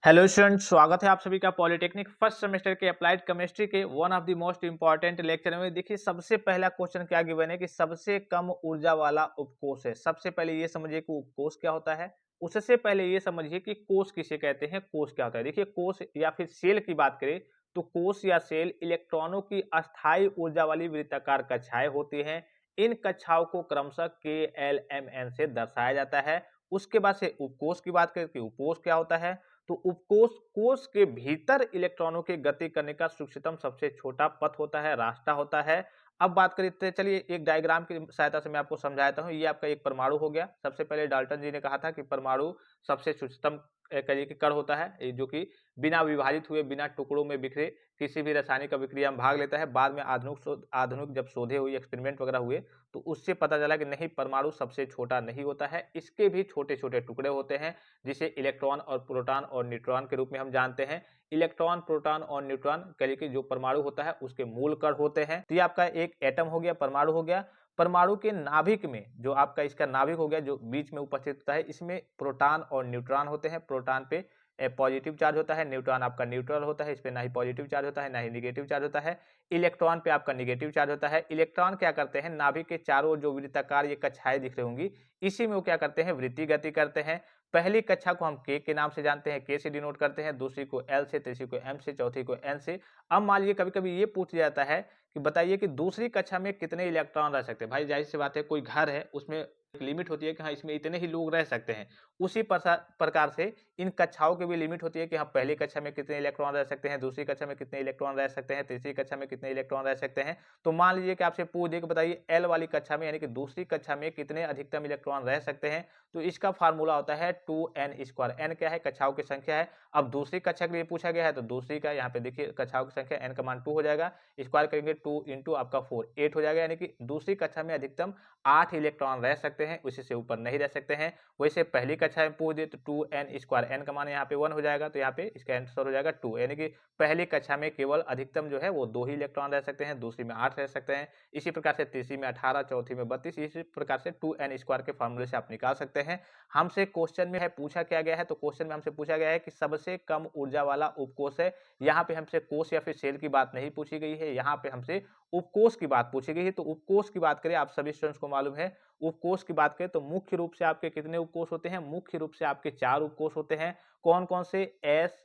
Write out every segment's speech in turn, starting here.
Hello student, स्वागत है आप सभी का पॉलिटेक्निक फर्स्ट सेमेस्टर के अप्लाइड केमिस्ट्री के one of the most important lecture में। देखिए, सबसे पहला क्वेश्चन क्या गिवन है कि सबसे कम ऊर्जा वाला उपकोष है। सबसे पहले ये समझिए कि उपकोष क्या होता है। उससे पहले ये समझिए कि कोष किसे कहते हैं, कोष क्या होता है। देखिए, कोष या फिर सेल की बात करें तो कोष या सेल इलेक्ट्रॉनों की अस्थायी ऊर्जा वाली वृत्ताकार कक्षाएं होती हैं। इन कक्षाओं को क्रमशः के एल एम एन से दर्शाया जाता है। उसके बाद से उपकोष की बात करें कि उपकोष क्या होता है, तो उपकोष कोष के भीतर इलेक्ट्रॉनों के गति करने का सूक्ष्मतम सबसे छोटा पथ होता है, रास्ता होता है। अब बात करते चलिए एक डायग्राम की सहायता से मैं आपको समझाता हूँ। ये आपका एक परमाणु हो गया। सबसे पहले डाल्टन जी ने कहा था कि परमाणु सबसे सूक्ष्मतम कहिए कि कण होता है, ये जो कि बिना विभाजित हुए, बिना टुकड़ों में बिखरे किसी भी रासायनिक अभिक्रिया में भाग लेता है। बाद में आधुनिक जब शोधे हुई, एक्सपेरिमेंट वगैरह हुए, तो उससे पता चला कि नहीं, परमाणु सबसे छोटा नहीं होता है, इसके भी छोटे छोटे टुकड़े होते हैं, जिसे इलेक्ट्रॉन और प्रोटॉन और न्यूट्रॉन के रूप में हम जानते हैं। इलेक्ट्रॉन, प्रोटॉन और न्यूट्रॉन कहिए कि जो परमाणु होता है उसके मूल कण होते हैं। तो ये आपका एक एटम हो गया, परमाणु हो गया। परमाणु के नाभिक में जो आपका इसका नाभिक हो गया, जो बीच में उपस्थित होता है, इसमें प्रोटॉन और न्यूट्रॉन होते हैं। प्रोटॉन पे पॉजिटिव चार्ज होता है, न्यूट्रॉन आपका न्यूट्रल होता है, इस पे ना ही पॉजिटिव चार्ज होता है ना ही निगेटिव चार्ज होता है। इलेक्ट्रॉन पे आपका निगेटिव चार्ज होता है। इलेक्ट्रॉन क्या करते हैं, नाभिक के चारों ओर जो वृत्ताकार ये कक्षाएं दिख रही होंगी, इसी में वो क्या करते हैं, वृत्ति गति करते हैं। पहली कक्षा को हम के नाम से जानते हैं, के से डिनोट करते हैं, दूसरी को एल से, तीसरी को एम से, चौथी को एन से। अब मान लीजिए कभी कभी ये पूछ जाता है कि बताइए कि दूसरी कक्षा में कितने इलेक्ट्रॉन रह सकते हैं। भाई जाहिर सी बात है, कोई घर है उसमें एक लिमिट होती है कि हाँ, इसमें इतने ही लोग रह सकते हैं। उसी प्रकार से इन कक्षाओं की भी लिमिट होती है कि हाँ, पहली कक्षा में कितने इलेक्ट्रॉन रह सकते हैं, दूसरी कक्षा में कितने इलेक्ट्रॉन रह सकते हैं, तीसरी कक्षा में कितने इलेक्ट्रॉन रह सकते हैं। तो मान लीजिए कि आपसे पूछ दिए कि बताइए एल वाली कक्षा में यानी कि दूसरी कक्षा में कितने अधिकतम इलेक्ट्रॉन रह सकते हैं। तो इसका फार्मूला होता है 2n²। एन क्या है, कक्षाओं की संख्या है। अब दूसरी कक्षा के लिए पूछा गया है तो दूसरी का यहाँ पे देखिए कक्षाओं की संख्या, एन का मान 2 हो जाएगा, स्क्वायर करेंगे 2 इंटू आपका 4, 8 हो जाएगा। यानी कि दूसरी कक्षा में अधिकतम 8 इलेक्ट्रॉन रह सकते हैं, उसी से ऊपर नहीं रह सकते हैं। वैसे पहली कक्षा में पूछ दिए तो 2n², एन का मान यहाँ पे 1 हो जाएगा, तो यहाँ पे इसका आंसर हो जाएगा 2। यानी कि पहली कक्षा में केवल अधिकतम जो है वो 2 ही इलेक्ट्रॉन रह सकते हैं, दूसरी में 8 रह सकते हैं। इसी प्रकार से तीसरी में 18, चौथी में 32। इसी प्रकार से 2n² के फॉर्मूले से आप निकाल सकते हैं। हमसे क्वेश्चन में है पूछा क्या गया है, तो क्वेश्चन में हमसे पूछा गया है कि सबसे कम ऊर्जा वाला उपकोष है। यहाँ पे हमसे कोष या फिर सेल की बात नहीं पूछी गई है, यहाँ पे हमसे उपकोष की बात पूछी गई है। तो उपकोष की बात करें, आप सभी स्टूडेंट्स को मालूम है, उपकोष की बात करें तो मुख्य रूप से आपके कितने उपकोष होते हैं, मुख्य रूप से आपके 4 उपकोष होते हैं। कौन कौन से, एस,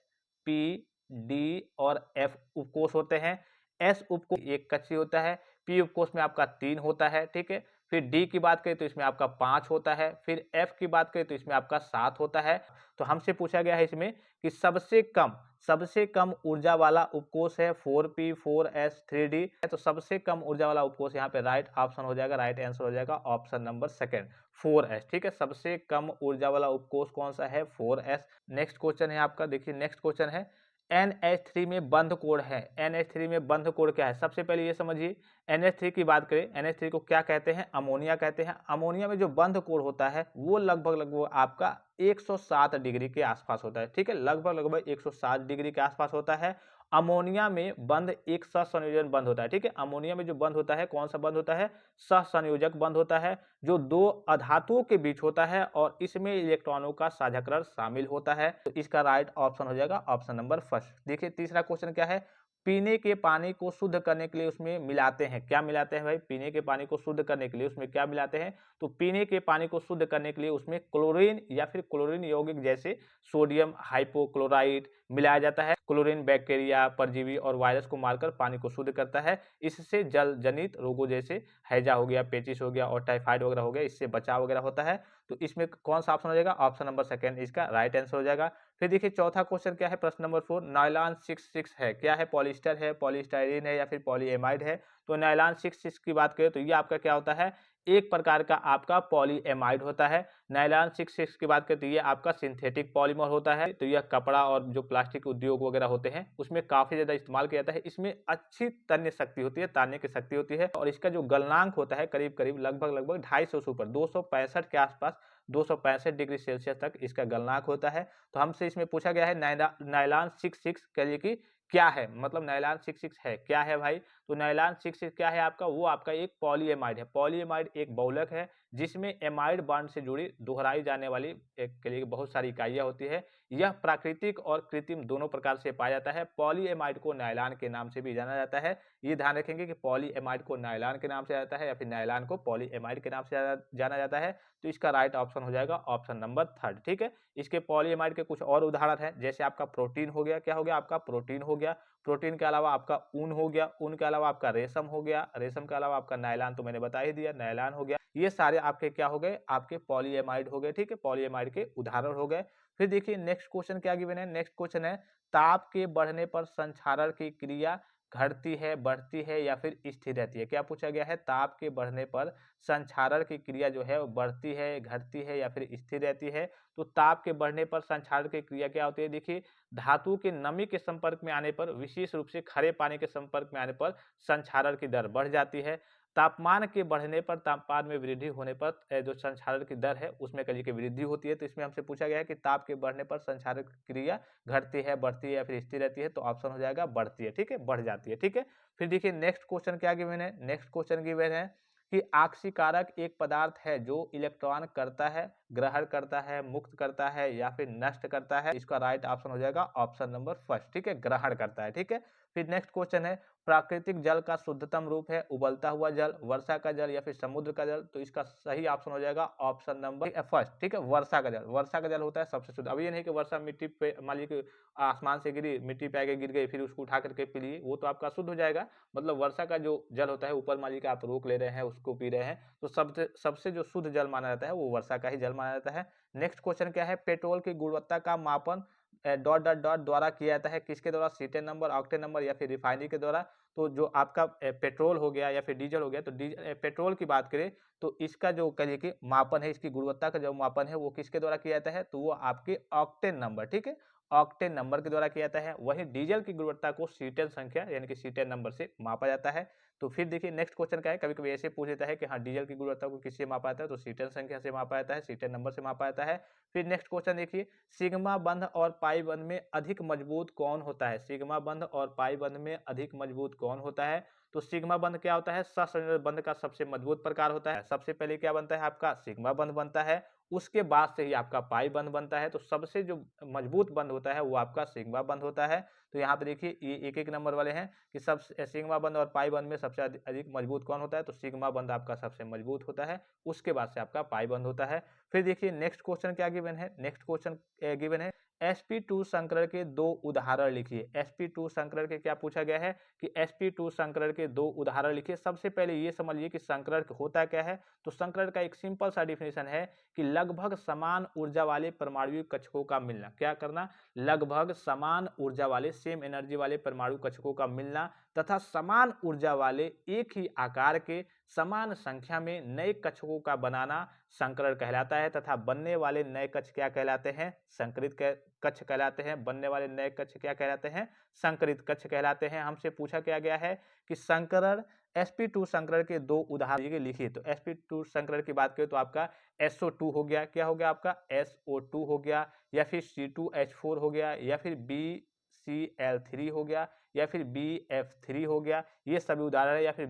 पी, डी और एफ उपकोष होते हैं। एस उपकोष एक कक्षीय होता है, पी उपकोष में आपका 3 होता है, ठीक है। फिर डी की बात करें तो इसमें आपका 5 होता है, फिर एफ की बात करें तो इसमें आपका 7 होता है। तो हमसे पूछा गया है इसमें कि सबसे कम ऊर्जा वाला उपकोष है 4p 4s 3d। तो सबसे कम ऊर्जा वाला उपकोष यहाँ पे राइट ऑप्शन हो जाएगा, राइट आंसर हो जाएगा ऑप्शन नंबर सेकंड 4s, ठीक है। सबसे कम ऊर्जा वाला उपकोष कौन सा है, 4s। नेक्स्ट क्वेश्चन है आपका, देखिए नेक्स्ट क्वेश्चन है, NH3 में बंध कोण है। NH3 में बंध कोण क्या है, सबसे पहले ये समझिए। NH3 की बात करें, NH3 को क्या कहते हैं, अमोनिया कहते हैं। अमोनिया में जो बंध कोण होता है वो लगभग आपका 107 डिग्री के आसपास होता है, ठीक है। लगभग 107 डिग्री के आसपास होता है। अमोनिया में बंध एक सहसंयोजन बंध होता है, ठीक है। अमोनिया में जो बंध होता है, कौन सा बंध होता है, सहसंयोजक बंध होता है, जो दो अधातुओं के बीच होता है और इसमें इलेक्ट्रॉनों का साझाकरण शामिल होता है। तो इसका राइट ऑप्शन हो जाएगा ऑप्शन नंबर फर्स्ट। देखिए तीसरा क्वेश्चन क्या है, पीने के पानी को शुद्ध करने के लिए उसमें मिलाते हैं, क्या मिलाते हैं भाई, पीने के पानी को शुद्ध करने के लिए उसमें क्या मिलाते हैं। तो पीने के पानी को शुद्ध करने के लिए उसमें क्लोरीन या फिर क्लोरीन यौगिक जैसे सोडियम हाइपोक्लोराइट मिलाया जाता है। क्लोरीन बैक्टीरिया, परजीवी और वायरस को मारकर पानी को शुद्ध करता है। इससे जल जनित रोगों जैसे हैजा हो गया, पेचिस हो गया और टाइफाइड वगैरह हो गया, इससे बचाव वगैरह होता है। तो इसमें कौन सा ऑप्शन हो जाएगा, ऑप्शन नंबर सेकंड इसका राइट आंसर हो जाएगा। फिर देखिए चौथा क्वेश्चन क्या है, प्रश्न नंबर 4, नायलॉन 66 है, क्या है, पॉलिस्टर है, पॉलीस्टाइरीन है या फिर पॉलीएमाइड है। तो नायलॉन 66 की बात करें तो ये आपका क्या होता है, एक प्रकार का आपका पॉलीएमाइड होता है। नायलॉन 66 की बात करें तो ये आपका सिंथेटिक पॉलीमर होता है। तो यह कपड़ा और जो प्लास्टिक उद्योग वगैरह होते हैं उसमें काफी ज्यादा इस्तेमाल किया जाता है। इसमें अच्छी तन्य शक्ति होती है, तानने की शक्ति होती है, और इसका जो गलनांक होता है करीब करीब लगभग 250 से ऊपर 265 के आसपास, 265 डिग्री सेल्सियस तक इसका गलनांक होता है। तो हमसे इसमें पूछा गया है नायलॉन 66 कहिए कि क्या है, मतलब नायलॉन 66 है क्या है भाई। तो नायलॉन 66 क्या है आपका, वो आपका एक पॉलीएमाइड है। पॉलीएमाइड एक बहुलक है जिसमें एमाइड बॉन्ड से जुड़ी दोहराई जाने वाली एक के लिए बहुत सारी इकाइयां होती है। यह प्राकृतिक और कृत्रिम दोनों प्रकार से पाया जाता है। पॉलीएमाइड को नायलॉन के नाम से भी जाना जाता है। ये ध्यान रखेंगे कि पॉलीएमाइड को नायलॉन के नाम से जाता है या फिर नायलॉन को पॉलीएमाइड के नाम से जाना जाता है। तो इसका राइट ऑप्शन हो जाएगा ऑप्शन नंबर 3, ठीक है। इसके पॉलीएमाइड के कुछ और उदाहरण है, जैसे आपका प्रोटीन हो गया, क्या हो गया आपका प्रोटीन हो गया, प्रोटीन के अलावा आपका ऊन हो गया, ऊन के अलावा आपका रेशम हो गया, रेशम के अलावा आपका नायलॉन तो मैंने बता ही दिया, नायलॉन हो गया। ये सारे आपके क्या हो गए, आपके पॉलीएमाइड हो गए, ठीक है, पॉलीएमाइड के उदाहरण हो गए। फिर देखिए नेक्स्ट क्वेश्चन क्या गिवन है, नेक्स्ट क्वेश्चन है ताप के बढ़ने पर संक्षारण की क्रिया घटती है, बढ़ती है या फिर स्थिर रहती है। क्या पूछा गया है, ताप के बढ़ने पर संक्षारण की क्रिया जो है वो बढ़ती है, घटती है या फिर स्थिर रहती है। तो ताप के बढ़ने पर संक्षारण की क्रिया क्या होती है, देखिए धातु के नमी के संपर्क में आने पर, विशेष रूप से खरे पानी के संपर्क में आने पर संक्षारण की दर बढ़ जाती है। तापमान के बढ़ने पर, तापमान में वृद्धि होने पर जो संक्षारण की दर है उसमें कली की वृद्धि होती है। तो इसमें हमसे पूछा गया है कि ताप के बढ़ने पर संक्षारण क्रिया घटती है, बढ़ती है या फिर स्थिर रहती है। तो ऑप्शन हो जाएगा बढ़ती है, ठीक है, बढ़ जाती है, ठीक है। फिर देखिए नेक्स्ट क्वेश्चन क्या गिवन है, नेक्स्ट क्वेश्चन गिवन है कि आक्सीकारक एक पदार्थ है जो इलेक्ट्रॉन करता है, ग्रहण करता है, मुक्त करता है या फिर नष्ट करता है। इसका राइट ऑप्शन हो जाएगा ऑप्शन नंबर 1, ठीक है, ग्रहण करता है, ठीक है। फिर नेक्स्ट क्वेश्चन है प्राकृतिक जल का शुद्धतम रूप है उबलता हुआ जल, वर्षा का जल या फिर समुद्र का जल। तो इसका सही ऑप्शन हो जाएगा ऑप्शन नंबर 1, ठीक है, वर्षा का जल। वर्षा का जल होता है सबसे शुद्ध। अब ये नहीं कि वर्षा मिट्टी पे मान लीजिए आसमान से गिरी, मिट्टी पे आके गिर गई, फिर उसको उठा करके पी लिए, वो तो आपका शुद्ध हो जाएगा। मतलब वर्षा का जो जल होता है ऊपर मान लीजिए आप रोक ले रहे हैं, उसको पी रहे हैं, तो सबसे सबसे जो शुद्ध जल माना जाता है वो वर्षा का ही जल माना जाता है। नेक्स्ट क्वेश्चन क्या है, पेट्रोल की गुणवत्ता का मापन डॉट डॉट डॉट द्वारा किया जाता है, किसके द्वारा, सीटेन नंबर, ऑक्टेन नंबर या फिर रिफाइनरी के द्वारा। तो जो आपका पेट्रोल हो गया या फिर डीजल हो गया, तो पेट्रोल की बात करें तो इसका जो कहिए कि मापन है, इसकी गुणवत्ता का जो मापन है वो किसके द्वारा किया जाता है, तो वो आपके ऑक्टेन नंबर, ठीक है, ऑक्टेन नंबर के द्वारा किया जाता है। वहीं डीजल की गुणवत्ता को सीटेन संख्या यानी कि सीटेन नंबर से मापा जाता है। तो फिर देखिए नेक्स्ट क्वेश्चन क्या है, कभी कभी ऐसे पूछ लेता है कि हाँ डीजल की गुणवत्ता को किससे मापा जाता है, तो सीटेन संख्या से मापा जाता है, सीटेन नंबर से मापा जाता है। फिर नेक्स्ट क्वेश्चन देखिए, सिग्मा बंध और पाई बंध में अधिक मजबूत कौन होता है, सिग्मा बंध और पाई बंध में अधिक मजबूत कौन होता है। तो सिग्मा बंध क्या होता है, सहसंयोजक बंध का सबसे मजबूत प्रकार होता है। सबसे पहले क्या बनता है आपका सिग्मा बंध बनता है, उसके बाद से ही आपका पाई बंध बनता है। तो सबसे जो मजबूत बंध होता है वो आपका सिग्मा बंध होता है। तो यहाँ पे देखिए ये एक एक नंबर वाले हैं कि सब सिग्मा बंध और पाई बंध में सबसे अधिक मजबूत कौन होता है, तो सिग्मा बंध आपका सबसे मजबूत होता है, उसके बाद से आपका पाई बंध होता है। फिर देखिए नेक्स्ट क्वेश्चन क्या गिवन है, नेक्स्ट क्वेश्चन गिवन है sp2 संकरण के 2 उदाहरण लिखिए। sp2 संकरण के क्या पूछा गया है कि sp2 संकरण के 2 उदाहरण लिखिए। सबसे पहले ये समझ लीजिए कि संकरण होता क्या है। तो संकरण का एक सिंपल सा डिफिनेशन है कि लगभग समान ऊर्जा वाले परमाणु कक्षकों का मिलना। क्या करना, लगभग समान ऊर्जा वाले, सेम एनर्जी वाले परमाणु कक्षकों का मिलना तथा समान ऊर्जा वाले एक ही आकार के समान संख्या में नए कक्षकों का बनाना संकरण कहलाता है। तथा बनने वाले नए कक्ष क्या कहलाते हैं, संकरित कक्ष कहलाते हैं। बनने वाले नए कक्ष क्या कहलाते हैं, संकरित कक्ष कहलाते हैं। हमसे पूछा क्या गया है कि संकरण sp2 संकरण के 2 उदाहरण लिखिए। तो sp2 संकरण की बात करें तो आपका SO2 हो गया, क्या हो गया आपका SO2 हो गया, या फिर C2H4 हो गया, या फिर BCl3 हो गया, या फिर BF3 हो गया, ये सभी उदाहरण है। या फिर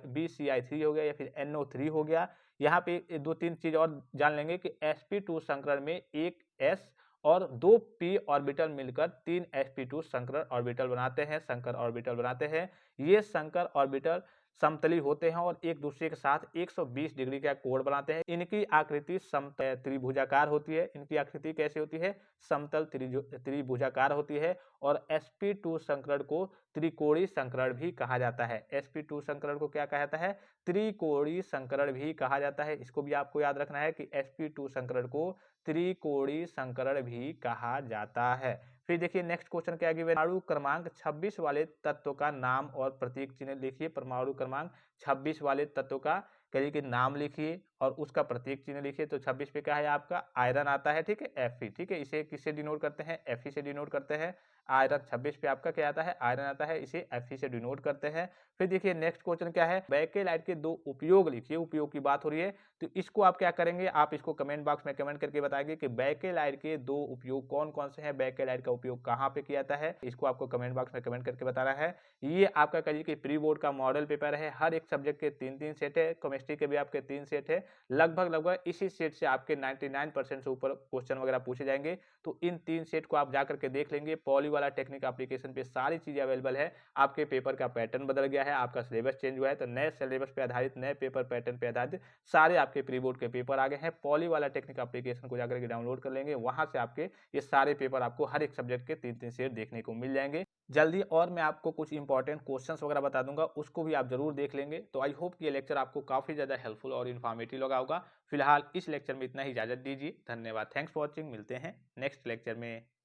BCI3 हो गया, या फिर NO3 हो गया। यहाँ पे 2-3 चीज और जान लेंगे कि sp2 संकरण में एक s और 2 p ऑर्बिटल मिलकर 3 sp2 संकरण ऑर्बिटल बनाते हैं, संकर ऑर्बिटल बनाते हैं। ये संकर ऑर्बिटल समतली होते हैं और एक दूसरे के साथ 120 डिग्री का कोण बनाते हैं। इनकी आकृति त्रिभुजाकार होती है। इनकी आकृति कैसी होती है, समतल त्रिभुजाकार होती है। और sp2 संकरण को त्रिकोणीय संकरण भी कहा जाता है। sp2 संकरण को क्या कहा जाता है, त्रिकोणीय संकरण भी कहा जाता है। इसको भी आपको याद रखना है कि sp2 संकरण को त्रिकोणीय संकरण भी कहा जाता है। फिर देखिए नेक्स्ट क्वेश्चन क्या गिवन, परमाणु क्रमांक 26 वाले तत्व का नाम और प्रतीक चिन्ह लिखिए। परमाणु क्रमांक 26 वाले तत्व का कहिए कि नाम लिखिए और उसका प्रतीक चिन्ह लिखिए। तो 26 पे क्या है आपका आयरन आता है, ठीक है, Fe, ठीक है, इसे किससे डिनोट करते हैं, Fe से डिनोट करते हैं। आयरन 26 पे आपका क्या आता है, आयरन आता है, इसे Fe से डिनोट करते हैं। फिर देखिए नेक्स्ट क्वेश्चन क्या है, बैकेलाइट के 2 उपयोग लिखिए। उपयोग की बात हो रही है तो इसको आप क्या करेंगे, आप इसको कमेंट बॉक्स में कमेंट करके बताएंगे कि बैकेलाइट के 2 उपयोग कौन कौन से हैं, बैकेलाइट का उपयोग कहाँ पे किया जाता है, इसको आपको कमेंट बॉक्स में कमेंट करके बताना है। ये आपका कहिए कि प्री बोर्ड का मॉडल पेपर है। हर एक सब्जेक्ट के 3-3 सेट है। केमिस्ट्री केमिस्ट्री के भी आपके 3 सेट है। लगभग इसी सेट से आपके 99% से ऊपर क्वेश्चन वगैरह पूछे जाएंगे। तो इन 3 सेट को आप जाकर के देख लेंगे। पॉली वाला टेक्निक एप्लीकेशन पे सारी चीजें अवेलेबल है। आपके पेपर का पैटर्न बदल गया है, आपका सिलेबस चेंज हुआ है, तो नए सिलेबस पे आधारित, नए पेपर पैटर्न पे आधारित सारे आपके प्री बोर्ड के पेपर आ गए हैं। पॉली वाला टेक्निक एप्लीकेशन को जाकर के डाउनलोड कर लेंगे, वहां से आपके ये सारे पेपर आपको हर एक सब्जेक्ट के 3-3 सेट देखने को मिल जाएंगे जल्दी। और मैं आपको कुछ इंपॉर्टेंट क्वेश्चंस वगैरह बता दूंगा, उसको भी आप जरूर देख लेंगे। तो आई होप कि ये लेक्चर आपको काफी ज्यादा हेल्पफुल और इन्फॉर्मेटिव लगा होगा। फिलहाल इस लेक्चर में इतना ही, इजाजत दीजिए। धन्यवाद, थैंक्स फॉर वॉचिंग। मिलते हैं नेक्स्ट लेक्चर में।